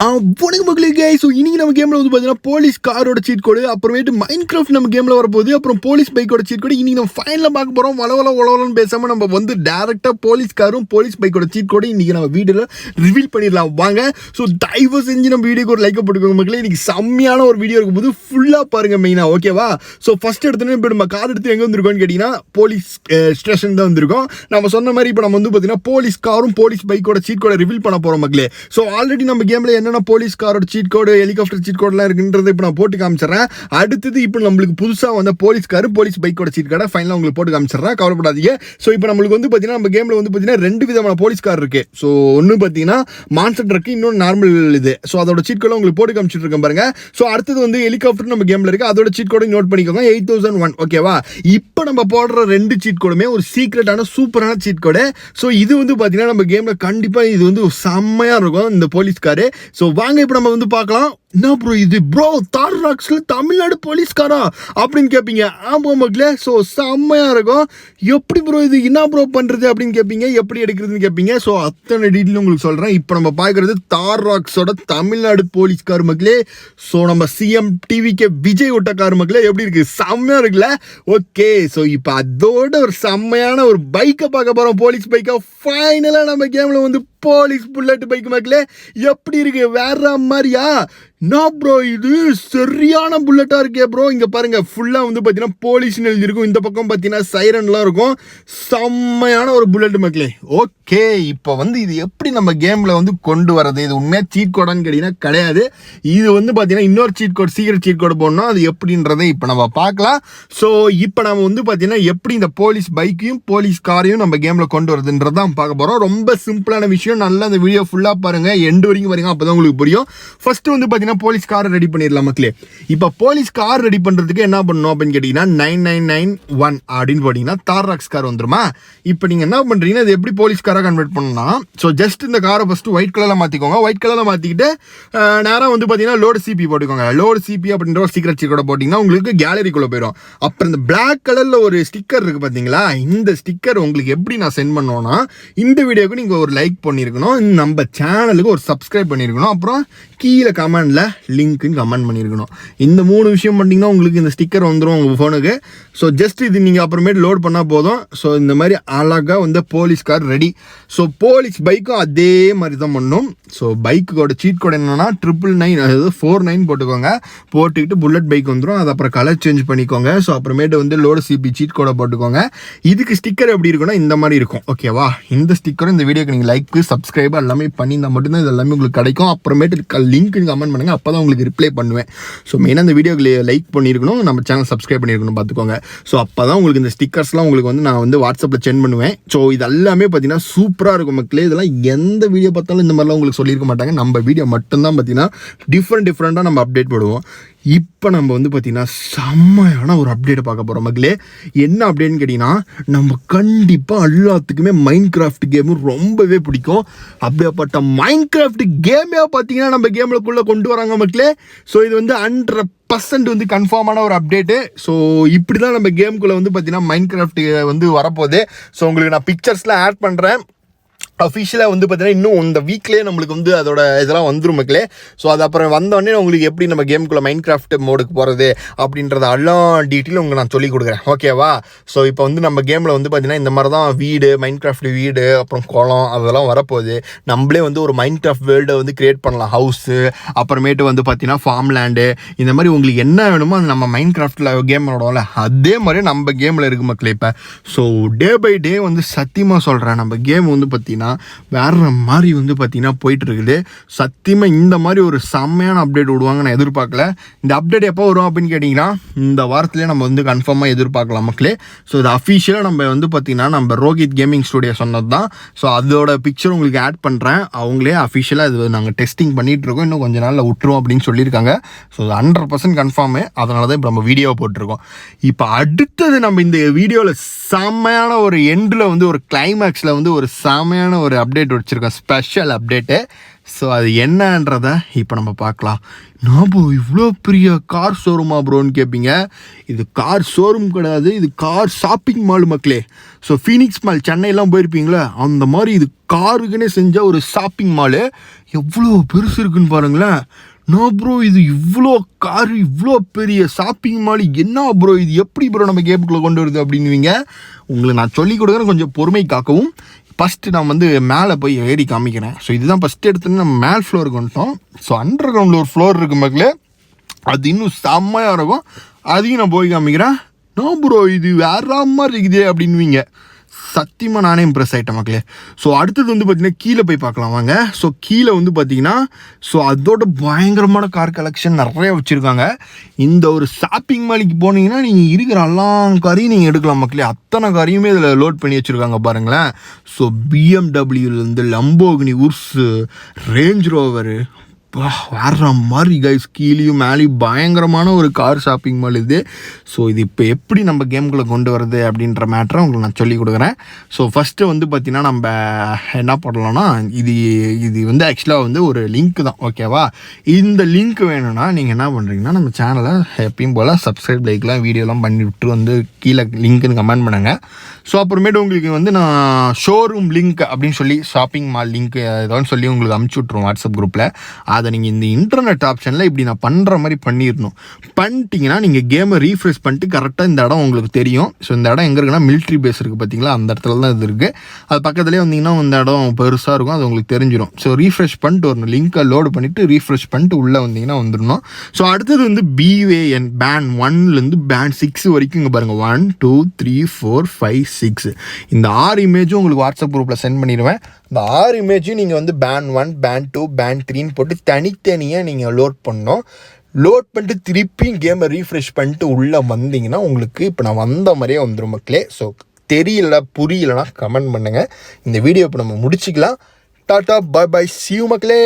வணக்கம் மக்களே guys. So இன்னைக்கு நம்ம கேமில் வந்து பார்த்தீங்கன்னா போலீஸ் காரோட சீட் கோடு, அப்புறமேட்டு மைண்ட் கிராஃப்ட் நம்ம கேமில் வரப்போகுது, அப்புறம் போலீஸ் பைக்கோட சீட் கோடு இன்னைக்கு நம்ம ஃபைனலாக பார்க்க போகிறோம். வளவலன்னு பேசாமல் நம்ம வந்து டேரெக்டாக போலீஸ் காரும் போலீஸ் பைக்கோட சீட் கோடு இன்னைக்கு நம்ம வீடியோவில் ரிவீல் பண்ணிடலாம் வாங்க. ஸோ தயவு செஞ்சு நம்ம வீடியோக்கு ஒரு லைக்கை போட்டுக்கோங்க மக்களே. இன்னைக்கு செம்மையான ஒரு வீடியோ இருக்கும்போது ஃபுல்லாக பாருங்கள் மெயினாக, ஓகேவா? ஸோ ஃபஸ்ட் எடுத்தோன்னே இப்போ நம்ம கார் எடுத்து எங்கே வந்திருக்கோம்னு கேட்டிங்கன்னா போலீஸ் ஸ்டேஷன் தான் வந்திருக்கோம். நம்ம சொன்ன மாதிரி இப்போ நம்ம வந்து பார்த்தீங்கன்னா போலீஸ் காரும் போலீஸ் பைக்கோட சீட் கோடை ரிவீல் பண்ண போகிறோம் மக்களே. ஸோ ஆல்ரெடி நம்ம கேமில் என்னென்ன போலீஸ் காரோட சீட் கோடு, ஹெலிகாப்டர் சீட் கோட்லாம் இருக்குன்றதை இப்போ நான் போட்டு காமிச்சிடறேன். அடுத்தது இப்போ நம்மளுக்கு புதுசாக வந்த போலீஸ் காரு போலீஸ் பைக்கோட சீட் கார்டை ஃபைனலாக உங்களுக்கு போட்டு காமிச்சிடறேன், கவலைப்படாதீங்க. ஸோ இப்போ நம்மளுக்கு வந்து பார்த்தீங்கன்னா நம்ம கேமில் வந்து பார்த்தீங்கன்னா ரெண்டு விதமான போலீஸ் கார் இருக்குது. ஸோ ஒன்று பார்த்தீங்கன்னா மான்ஸ்டர் இருக்குது, இன்னொன்று நார்மல் இது. ஸோ அதோட சீட் கோடை உங்களுக்கு போட்டு காமிச்சிட்டு இருக்கேன் பாருங்க. ஸோ அடுத்தது வந்து ஹெலிகாப்டர் நம்ம கேமில் இருக்குது, அதோட சீட் கோடை நோட் பண்ணிக்கோங்க 8001, ஓகேவா? இப்போ நம்ம போடுற ரெண்டு சீட் கோடுமே ஒரு சீக்ரெட்டான சூப்பரான சீட் கோடு. ஸோ இது வந்து பார்த்தீங்கன்னா நம்ம கேமில் கண்டிப்பாக இது வந்து செம்மையாக இருக்கும் இந்த போலீஸ் காரு. ஸோ வாங்க இப்போ நம்ம வந்து பார்க்கலாம். என்ன ப்ரோ இது ப்ரோ தார் ராக்ஸ்ல தமிழ்நாடு போலீஸ்காரா அப்படின்னு கேட்பீங்க. ஆமாம் மக்களே, ஸோ செம்மையாக இருக்கும். எப்படி ப்ரோ இது என்ன ப்ரோ பண்ணுறது அப்படின்னு கேட்பீங்க, எப்படி எடுக்கிறதுன்னு கேட்பீங்க. ஸோ அத்தனை டீட்டெயிலும் உங்களுக்கு சொல்கிறேன். இப்போ நம்ம பார்க்குறது தார் ராக்ஸோட தமிழ்நாடு போலீஸ்கார் மக்களே. ஸோ நம்ம சிஎம் டிவிக்கு விஜய் விட்ட கார் மக்களே, எப்படி இருக்குது? செம்மையாக இருக்குல்ல? ஓகே, ஸோ இப்போ அதோட ஒரு செம்மையான ஒரு பைக்கை பார்க்க போகிறோம், போலீஸ் பைக்கை. ஃபைனலாக நம்ம கேமில் வந்து போலீஸ் புல்லட் பைக் மக்களே, எப்படி இருக்கு? வேற மாதிரியா? நான் ப்ரோ இது சரியான புல்லட்டாக இருக்கே ப்ரோ. இங்கே பாருங்கள், ஃபுல்லாக வந்து பார்த்தீங்கன்னா போலீஸ்னு எழுதியிருக்கும். இந்த பக்கம் பார்த்தீங்கன்னா சைரன்லாம் இருக்கும். செம்மையான ஒரு புல்லட் மக்களே. ஓகே, இப்போ வந்து இது எப்படி நம்ம கேமில் வந்து கொண்டு வரது? இது உண்மையாக சீட் கோடான்னு கேட்டிங்கன்னா கிடையாது. இது வந்து பார்த்தீங்கன்னா இன்னொரு சீட் கோட், சீக்கிரம் சீட் கோடு போடணும். அது எப்படின்றதை இப்போ நம்ம பார்க்கலாம். ஸோ இப்போ நம்ம வந்து பார்த்தீங்கன்னா எப்படி இந்த போலீஸ் பைக்கையும் போலீஸ் காரையும் நம்ம கேமில் கொண்டு வரதுன்றதான் பார்க்க போகிறோம். ரொம்ப சிம்பிளான விஷயம். நல்லா அந்த வீடியோ ஃபுல்லாக பாருங்கள், எண்டு வரைக்கும் பாருங்க, அப்போ தான் உங்களுக்கு புரியும். ஃபஸ்ட்டு வந்து பார்த்தீங்கன்னா போலீஸ் கார் ரெடி பண்ணிடலாம் மக்களே. இப்போ போலீஸ் கார் ரெடி பண்ணுறதுக்கு என்ன பண்ணணும் அப்படின்னு கேட்டிங்கன்னா 9991 அப்படின்னு போட்டிங்கன்னா தார் ராக்ஸ் கார் வந்துருமா. இப்போ நீங்கள் என்ன பண்ணுறீங்கன்னா இது எப்படி போலீஸ் காராக கன்வெர்ட் பண்ணணும்னா, ஸோ ஜஸ்ட் இந்த காரை ஃபஸ்ட்டு ஒயிட் கலரில் மாற்றிக்கோங்க. ஒயிட் கலரில் மாற்றிக்கிட்டு நேராக வந்து பார்த்தீங்கன்னா லோடு சிபி போட்டுக்கோங்க. லோடு சிபி அப்படின்ற ஒரு சீக்கிரம் சீக்கோட போட்டிங்கன்னா உங்களுக்கு கேலரிக்குள்ளே போயிடும். அப்புறம் இந்த பிளாக் கலரில் ஒரு ஸ்டிக்கர் இருக்குது பார்த்தீங்களா, இந்த ஸ்டிக்கர் உங்களுக்கு எப்படி நான் சென்ட் பண்ணோன்னா, இந்த வீடியோக்கு நீங்கள் ஒரு லைக் பண்ணியிருக்கணும், நம்ம சேனலுக்கு ஒரு சப்ஸ்கிரைப் பண்ணியிருக்கணும், அப்புறம் கீழே கமெண்டில் லிங்க்குன்னு கமெண்ட் பண்ணியிருக்கணும். இந்த 3 விஷயம் பண்ணிங்கன்னா உங்களுக்கு இந்த ஸ்டிக்கர் வந்துடும் உங்கள் ஃபோனுக்கு. ஸோ ஜஸ்ட் இது நீங்கள் அப்புறமேட்டு லோட் பண்ணால் போதும். ஸோ இந்த மாதிரி அழகாக வந்து police car ready. So police பைக்கும் அதே மாதிரி தான் பண்ணணும். ஸோ பைக்கோட சீட் கோட் என்னன்னா 999, அதாவது 49 போட்டுக்கோங்க. போட்டுக்கிட்டு புல்லட் பைக் வந்துடும். அது அப்புறம் கலர் சேஞ்ச் பண்ணிக்கோங்க. ஸோ அப்புறமேட்டு வந்து லோடு சிபி சீட் கோடை போட்டுக்கோங்க. இதுக்கு ஸ்டிக்கர் எப்படி இருக்குன்னா இந்த மாதிரி இருக்கும், ஓகேவா? இந்த ஸ்டிக்கரும் இந்த வீடியோக்கு நீங்கள் லைக் சப்ஸ்கிரைப் எல்லாமே பண்ணியிருந்தால் மட்டும்தான் இது எல்லாமே உங்களுக்கு கிடைக்கும். அப்புறமேட்டு லிங்க்கு கமெண்ட் பண்ணுங்கள், அப்போ தான் உங்களுக்கு ரிப்ளை பண்ணுவேன். ஸோ மெயினாக இந்த வீடியோக்கு லைக் பண்ணியிருக்கணும், நம்ம சேனல் சப்ஸ்கிரைப் பண்ணியிருக்கணும் பார்த்துக்கோங்க. ஸோ அப்போ தான் உங்களுக்கு இந்த ஸ்டிக்கர்ஸ்லாம் உங்களுக்கு வந்து நான் வந்து வாட்ஸ்அப்பில் சென்ட் பண்ணுவேன். ஸோ இது எல்லாமே பார்த்தீங்கன்னா சூப்பராக இருக்கும் மக்களே. இதெல்லாம் எந்த வீடியோ பார்த்தாலும் இந்த மாதிரிலாம் உங்களுக்கு சொல்லியிருக்க மாட்டாங்க. நம்ம வீடியோ மட்டும்தான் பார்த்தீங்கன்னா டிஃப்ரெண்ட்டாக நம்ம அப்டேட் போடுவோம். இப்போ நம்ம வந்து பார்த்தீங்கன்னா செம்மையான ஒரு அப்டேட் பார்க்க போகிறோம் மக்களே. என்ன அப்டேட்னு கேட்டிங்கன்னா, நம்ம கண்டிப்பாக எல்லாத்துக்குமே மைண்ட் கிராஃப்ட் கேமு ரொம்பவே பிடிக்கும். அப்படியாப்பட்ட மைண்ட் கிராஃப்ட் கேமே பார்த்தீங்கன்னா நம்ம கேமுக்குள்ளே கொண்டு வராங்க மக்களே. ஸோ இது வந்து 100% வந்து கன்ஃபார்மான ஒரு அப்டேட்டு. ஸோ இப்படி தான் நம்ம கேமுக்குள்ளே வந்து பார்த்தீங்கன்னா மைண்ட் கிராஃப்ட் வந்து வரப்போகுது. ஸோ உங்களுக்கு நான் பிக்சர்ஸ்லாம் ஆட் பண்ணுறேன். அஃபிஷியலாக வந்து பார்த்தீங்கன்னா இன்னும் இந்த வீக்லேயே நம்மளுக்கு வந்து அதோட இதெல்லாம் வந்துடும் மக்களே. ஸோ அது அப்புறம் வந்தோடனே உங்களுக்கு எப்படி நம்ம கேமுக்குள்ளே மைண்ட் கிராஃப்ட் மோடுக்கு போகிறது அப்படின்றத எல்லாம் டீட்டெயிலும் உங்களுக்கு நான் சொல்லிக் கொடுக்குறேன், ஓகேவா? ஸோ இப்போ வந்து நம்ம கேமில் வந்து பார்த்தீங்கன்னா இந்த மாதிரி தான் வீடு, மைண்ட் கிராஃப்ட் வீடு, அப்புறம் குளம் அதெல்லாம் வரப்போகுது. நம்மளே வந்து ஒரு மைண்ட் கிராஃப்ட் வேர்ல்டை வந்து கிரியேட் பண்ணலாம். ஹவுஸு, அப்புறமேட்டு வந்து பார்த்தீங்கன்னா ஃபார்ம் லேண்டு, இந்த மாதிரி உங்களுக்கு என்ன வேணுமோ அது நம்ம மைண்ட் கிராஃப்டில் கேம் விளாடுவோம்ல, அதே மாதிரி நம்ம கேமில் இருக்குது மக்களே இப்போ. ஸோ டே பை டே வந்து சத்தியமாக சொல்கிறேன், நம்ம கேம் வந்து பார்த்தீங்கன்னா வேற மாதிரி வந்து பார்த்தீங்கன்னா போயிட்டு இருக்குது. சத்தியமாக இந்த மாதிரி ஒரு செம்மையான அப்டேட் விடுவாங்க நான் எதிர்பார்க்கல. இந்த அப்டேட் எப்போ வரும் அப்படின்னு கேட்டிங்கன்னா இந்த வாரத்திலே நம்ம வந்து கன்ஃபார்மாக எதிர்பார்க்கலாம் மக்களே. ஸோ இது அஃபிஷியலாக நம்ம வந்து பார்த்தீங்கன்னா நம்ம ரோஹித் கேமிங் ஸ்டுடியோ சொன்னது தான். ஸோ அதோட பிக்சர் உங்களுக்கு ஆட் பண்ணுறேன். அவங்களே அஃபிஷியலாக இது நாங்கள் டெஸ்டிங் பண்ணிகிட்ருக்கோம், இன்னும் கொஞ்சம் நாளில் விட்டுருவோம் அப்படின்னு சொல்லியிருக்காங்க. So 100% confirm. அதனால தான் இப்போ நம்ம வீடியோவை போட்டிருக்கோம். இப்போ அடுத்தது நம்ம இந்த வீடியோவில் செம்மையான ஒரு எண்டில் வந்து ஒரு கிளைமேக்ஸில் வந்து ஒரு செம்மையான ஒரு அப்டேட் வச்சுருக்கோம், ஸ்பெஷல் அப்டேட்டு. ஸோ அது என்னன்றதை இப்போ நம்ம பார்க்கலாம். நான் ப்ரோ இவ்வளோ பெரிய கார் ஷோரூமா ப்ரோன்னு கேட்பீங்க. இது கார் ஷோரூம் கிடையாது, இது கார் ஷாப்பிங் மால் மக்களே. ஸோ ஃபீனிக்ஸ் மால் சென்னையெல்லாம் போயிருப்பீங்களே, அந்த மாதிரி இது காருக்குன்னே செஞ்ச ஒரு ஷாப்பிங் மாலு. எவ்வளோ பெருசு இருக்குன்னு பாருங்களேன். நான் ப்ரோ இது இவ்வளோ காரு, இவ்வளோ பெரிய ஷாப்பிங் மால், என்ன ப்ரோ இது எப்படி ப்ரோ நம்ம கேமுக்குள்ளே கொண்டு வருது அப்படின்னுவீங்க. உங்களுக்கு நான் சொல்லிக் கொடுக்குறேன், கொஞ்சம் பொறுமை காக்கவும். ஃபஸ்ட்டு நான் வந்து மேலே போய் ஏறி காமிக்கிறேன். ஸோ இதுதான் ஃபஸ்ட்டு எடுத்துன்னு நம்ம மேல் ஃப்ளோருக்கு வந்துட்டோம். ஸோ அண்டர் கிரவுண்டில் ஒரு ஃப்ளோர் இருக்குது மக்களே, அது இன்னும் செம்மையாக இருக்கும். அதையும் நான் போய் காமிக்கிறேன். நோ ப்ரோ இது வேற மாதிரி இருக்குதே அப்படின்வீங்க. சத்தியமாக நானே இம்ப்ரெஸ் ஆகிட்டேன் மக்களே. ஸோ அடுத்தது வந்து பார்த்திங்கன்னா கீழே போய் பார்க்கலாம் வாங்க. ஸோ கீழே வந்து பார்த்திங்கன்னா ஸோ அதோட பயங்கரமான கார் கலெக்ஷன் நிறைய வச்சுருக்காங்க. இந்த ஒரு ஷாப்பிங் மாலுக்கு போனீங்கன்னா நீங்கள் இருக்கிற எல்லா காரையும் நீங்கள் எடுக்கலாம் மக்களே. அத்தனை காரையுமே இதில் லோட் பண்ணி வச்சுருக்காங்க பாருங்களேன். ஸோ பிஎம்டபிள்யூலேருந்து லம்போகினி, உர்ஸு, ரேஞ்ச் ரோவரு, வேற மாதிரி கைஸ். கீழேயும் மேலேயும் பயங்கரமான ஒரு கார் ஷாப்பிங் மால் இது. ஸோ இது இப்போ எப்படி நம்ம கேமுக்குள்ளே கொண்டு வருது அப்படின்ற மேட்டரை உங்களுக்கு நான் சொல்லிக் கொடுக்குறேன். ஸோ ஃபஸ்ட்டு வந்து பார்த்திங்கன்னா நம்ம என்ன பண்ணலாம்னா, இது வந்து ஆக்சுவலாக வந்து ஒரு லிங்க் தான், ஓகேவா. இந்த லிங்க் வேணும்னா நீங்கள் என்ன பண்ணுறீங்கன்னா, நம்ம சேனலை எப்பயும் போல் சப்ஸ்கிரைப், லைக்லாம் வீடியோலாம் பண்ணி விட்டு வந்து கீழே லிங்க்குன்னு கமெண்ட் பண்ணுங்க. ஸோ அப்புறமேட்டு உங்களுக்கு வந்து நான் ஷோரூம் லிங்க் அப்படின்னு சொல்லி ஷாப்பிங் மால் லிங்க் ஏதாவது சொல்லி உங்களுக்கு அமுச்சு விட்ருவோம் வாட்ஸ்அப் குரூப்பில். அதை நீங்கள் இந்த இன்டர்நெட் ஆப்ஷனில் இப்படி நான் பண்ணுற மாதிரி பண்ணிடணும். பண்ணிட்டீங்கன்னா நீங்கள் கேமை ரீஃப்ரெஷ் பண்ணிட்டு கரெக்டாக இந்த இடம் உங்களுக்கு தெரியும். ஸோ இந்த இடம் எங்கே இருக்குன்னா மிலிட்ரி பேஸ் இருக்குது பார்த்தீங்களா, அந்த இடத்துல தான் இது இருக்குது. அது பக்கத்துலேயே வந்தீங்கன்னா இந்த இடம் பெருசாக இருக்கும், அது உங்களுக்கு தெரிஞ்சிடும். ஸோ ரீஃப்ரெஷ் பண்ணிட்டு வரணும், லிங்க்கை லோடு பண்ணிவிட்டு ரீஃப்ரெஷ் பண்ணிட்டு உள்ளே வந்தீங்கன்னா வந்துடணும். ஸோ அடுத்தது வந்து பிவேஎன் பேன் 1லேருந்து பேன் 6 வரைக்கும் இங்கே பாருங்கள். 1 2 3 4 5 6 இந்த 6 இமேஜும் உங்களுக்கு வாட்ஸ்அப் குரூப்பில் சென்ட் பண்ணிடுவேன். இந்த 6 இமேஜும் நீங்கள் வந்து பேன் 1, பேன் 2, பேன் 3ன்னு போட்டு தனித்தனியாக நீங்கள் லோட் பண்ணணும். லோட் பண்ணிட்டு திருப்பியும் கேமை ரீஃப்ரெஷ் பண்ணிட்டு உள்ளே வந்தீங்கன்னா உங்களுக்கு இப்போ நான் வந்த மாதிரியே வந்துடும் மக்களே. ஸோ தெரியல புரியலன்னா கமெண்ட் பண்ணுங்கள். இந்த வீடியோ இப்போ நம்ம முடிச்சிக்கலாம். Tata, bye bye, see you மக்களே.